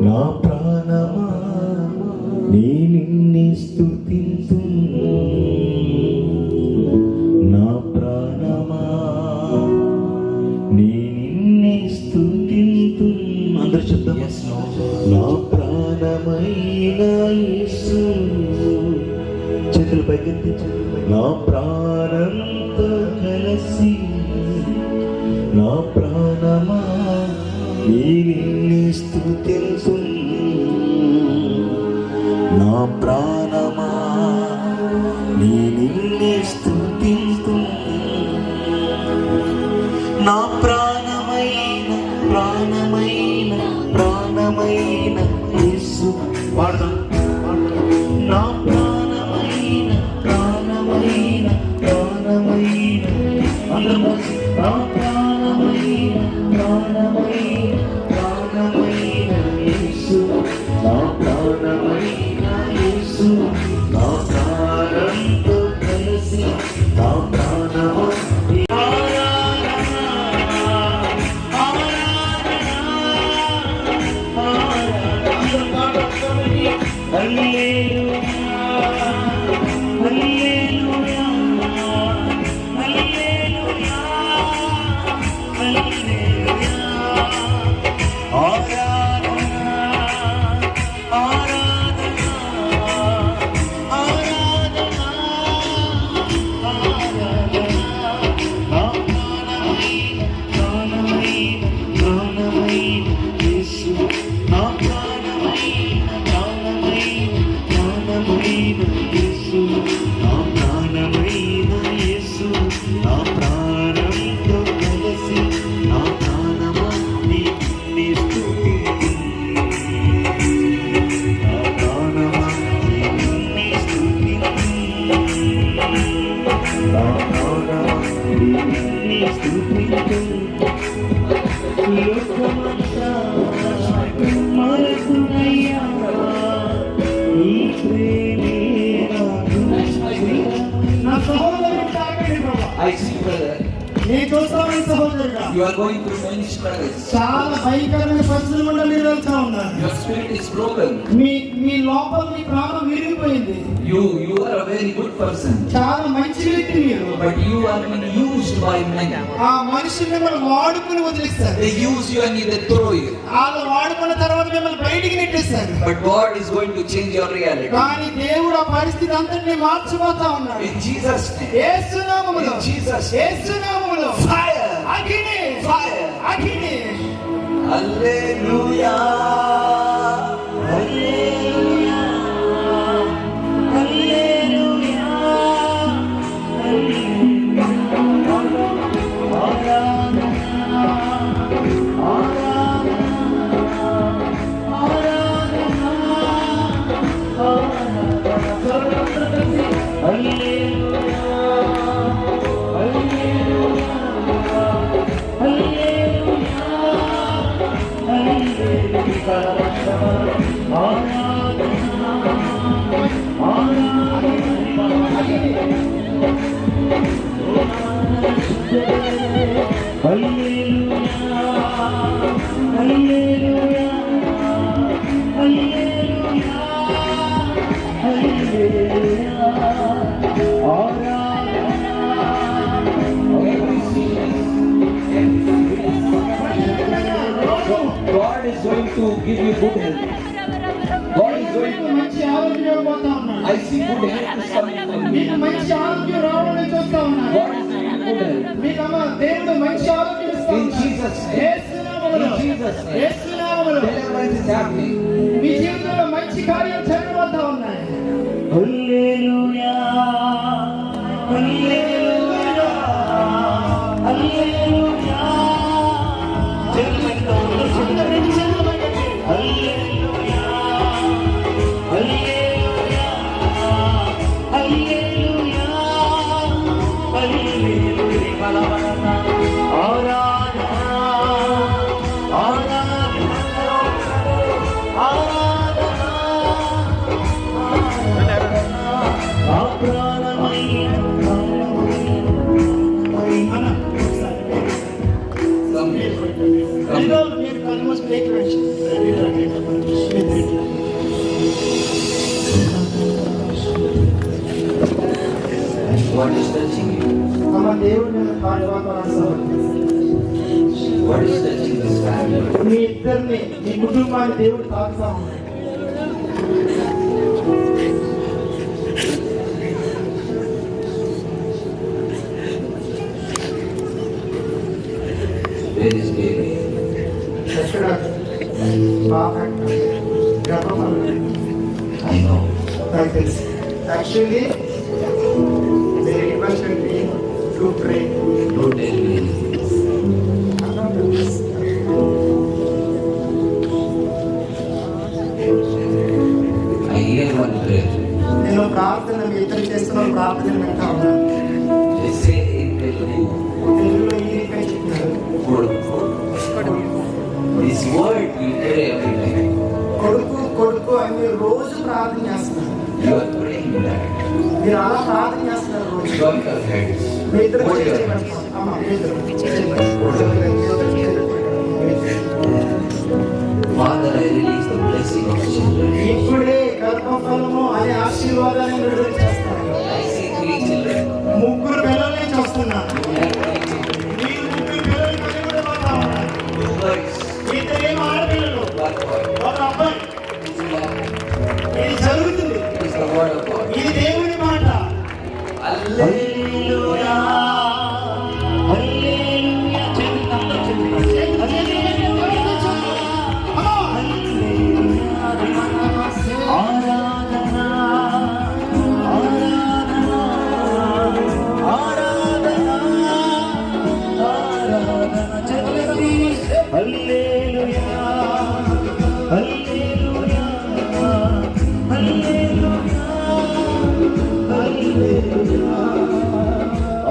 నా ప్రాణమా నీ నిన్నే స్తుతింతును, నా ప్రాణమా నీ నిన్నే స్తుతింతును. అందరూ చెప్తాం. నా ప్రాణమైన యేసు, చేతులు పైకెత్తి, నా ప్రాణంతో కలిసి నా ప్రాణమా నీ నిన్నే స్తుతింతును, నా ప్రాణమా నీ నిన్నే స్తుతింతును. నా ప్రాణమైన ప్రాణమైన ప్రాణమైన యేసు, వాడదాం. నా ప్రాణమైన ప్రాణమైన ప్రాణమైన, అందరూ నా ప్రాణమైన ప్రాణమైన ప్రాణమైన యేసు, నా ప్రాణమైన యేసు, నా ప్రాణంతో కలిసి నా ప్రాణమా You are going through many struggles. చాలా భయంకరమైన పరిస్థితుల గుండా మీరు వెళ్తా ఉన్నారు. Your spirit is broken. మీ లోపల మీ ప్రాణం విరిగిపోయింది. You are a very good person. చాలా మంచి వ్యక్తి మీరు. But you are being used by men. ఆ మనుషులు మిమ్మల్ని వాడుకొని వదిలేస్తారు. They use you and they throw you. వాళ్ళు వాడుకున్న తర్వాత మిమ్మల్ని బయటికి నెట్టేస్తారు. But God is going to change your reality. కానీ దేవుడు ఆ పరిస్థితి అంతటిని మార్చబోతా ఉన్నాడు. In Jesus' name. యేసు నామములో. In Jesus' name. యేసు నామములో. Fire. అగ్ని. Fire. అగ్ని. Hallelujah. Hallelujah. Hallelujah. God is going to give you good health. God is going to మంచి ఆరోగ్యం ఇవ్వబోతా ఉన్నాడు. I see good health is coming from you. మీకు మంచి ఆరోగ్యం రావాలని చూస్తా ఉన్నాడు. God is giving good health. మీకు దేవుడు మంచి ఆరోగ్యం ఇస్తా In ఉన్నాడు. Jesus' name. యేసు నామములో. In Jesus' name. యేసు నామములో. Deliverance is happening. మీ జీవితంలో మంచి కార్యాలు జరగబోతా ఉన్నాయి. హల్లెలూయా, హల్లెలూయా, హల్లెలూయా. హల్లెలూయా, హల్లెలూయా, హల్లెలూయా, హల్లెలూయా. ఆరాధన, ఆరాధన, ఆరాధన. ఆ ప్రాణమైన మీరు కళ్ళు మూసి ప్లేట్ వేయండి. What is touching you? అమ్మ దేవుడు నేను కార్యవాహనం What is touching this family? మీ ఇద్దరిని మీ కుటుంబాన్ని దేవుడు తాకుతా ఉన్నాడు. Where is baby? ఎక్కడ పాప గర్భఫలం I know. నాకు తెలుసు. Actually they requested me to pray. Don't tell me anything. I hear one prayer. నేను ప్రార్థన మీ ఇద్దరు చేస్తున్న ప్రార్థన వింటా ఉన్నాను. They say in Telugu, తెలుగులో ఈ రీతిగా చెప్తున్నారు. this word you pray every time. కొడుకు కొడుకు అని మీరు రోజు ప్రార్థన చేస్తున్నారు. You are praying that. మీరు అలా ప్రార్థన చేస్తున్నారు రోజు. Drop your heads. మీ ఇద్దరు Hold your చేతులు hands. పెట్టుకోండి. అమ్మ, మీ ఇద్దరు చేతులు పెట్టుకోండి. Father, I release the blessing of children. ఇప్పుడే గర్భఫలము అనే ఆశీర్వాదాన్ని విడుదల చేస్తాను. I see 3 children. ముగ్గురు పిల్లల్ని చూస్తున్నాను. You have 3 children. మీరు ముగ్గురు పిల్లల్ని కలిగి కూడా పోతా ఉన్నారు. 2 boys, ఇద్దరేమో ఆడపిల్లలు, 1 boy. ఒక అబ్బాయి. This is God. ఇది జరుగుతుంది. It is the word of God. ఇది దేవుని మాట. Hallelujah. హల్లెలూయా. చేతులు అందరూ చేతులు. ఆరాధన ఆరాధన ఆరాధన ఆరాధన చేతులెత్తి హల్లెలూయా హల్లెలూయా హల్లెలూయా హల్లెలూయా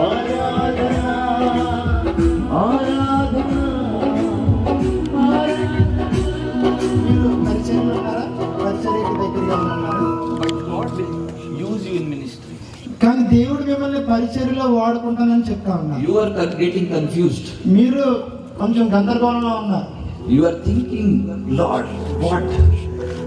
ఆరాధన ఆరాధన మీరు పరిచయంలో ఉన్నారా? పరిచర్యకి దగ్గరగా ఉన్నారు. But God will use you in ministry. కానీ దేవుడు మిమ్మల్ని పరిచర్యలో వాడుకుంటానని చెప్తా ఉన్నారు. You are getting confused. మీరు కొంచెం గందరగోళంలో ఉన్నారు. You are thinking, Lord, what?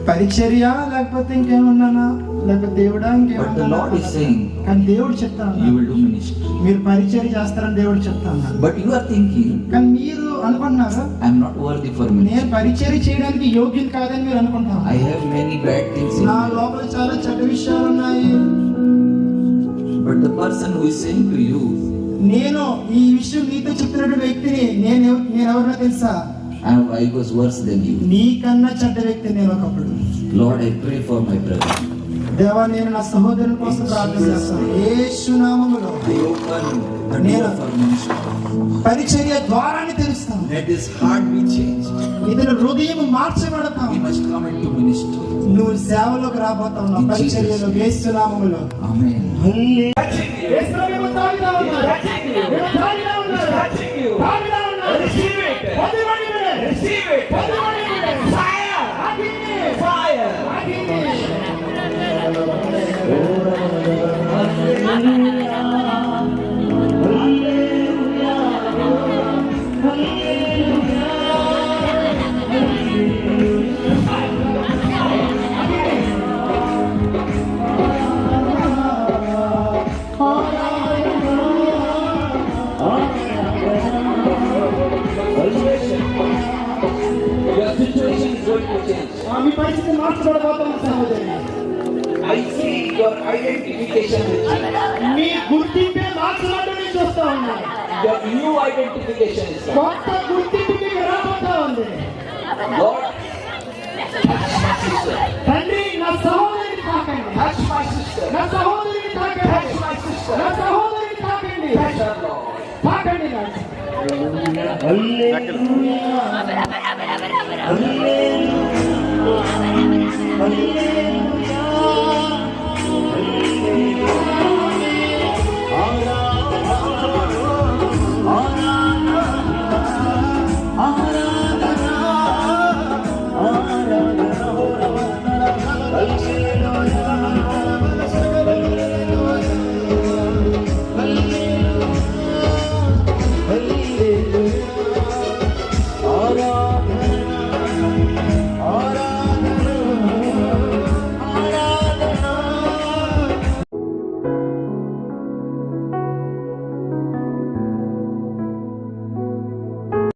పరిచర్య లేకపోతే ఇంకేమన్నానా లేకపోతే దేవుడా But the ఇంకేమన్నా. Lord is saying, కానీ దేవుడు చెప్తా you ఉన్నారు will do ministry. మీరు పరిచర్య చేస్తారని దేవుడు చెప్తా ఉన్నారు. But you are thinking, కానీ మీరు అనుకుంటున్నారు I am not worthy for నేను ministry. పరిచర్య చేయడానికి యోగ్యం కాదని మీరు అనుకుంటున్నారు. I have many bad things in నా me. లోపల చాలా చెడ్డ విషయాలు ఉన్నాయి. But the person who is saying to you, నేను ఈ విషయం నీతో చెప్పినటువంటి వ్యక్తిని నేను ఎవరినో తెలుసా? I was worse than you. నీకన్నా చెడ్డ వ్యక్తి నేను ఒకప్పుడు. Lord, I pray for my brother. దేవా నేను నా సహోదరుని కోసం ప్రార్థన చేస్తాను. యేసు నామములో I open the door for ministry. పరిచర్య ద్వారాన్ని తెరుస్తాను. Let his heart be changed. ఇతని హృదయం మార్చబడతాం. He must come into ministry. నువ్వు సేవలోకి రాబోతా ఉన్నావు. పరిచర్యలో యేసు నామములో. Amen. యేసు నామములో తాగిదా ఉన్నారు. మీరు తాగిదా ఉన్నారు. తాగిదా ఉన్నారు. పొందుకోండి మీరు. పొందుకోండి మీరు. ఆగింది. ఆగింది. Your situation is going to change. మీ పరిస్థితి మార్చబడబోతున్న సహోదరి. I see your identification with Jesus. మీ గుర్తింపే మార్చబడని చూస్తా ఉన్నాను. Your new identification is coming. కొత్త గుర్తింపు మీకు రాబోతా ఉంది. Lord, touch my sister. తండ్రి నా సహోదరిని తాకండి. Touch my sister. నా సహోదరిని తాకండి. Touch my sister. నా సహోదరిని తాకండి. Touch her, Lord. తాకండి నా హల్లెలూయా హల్లెలూయా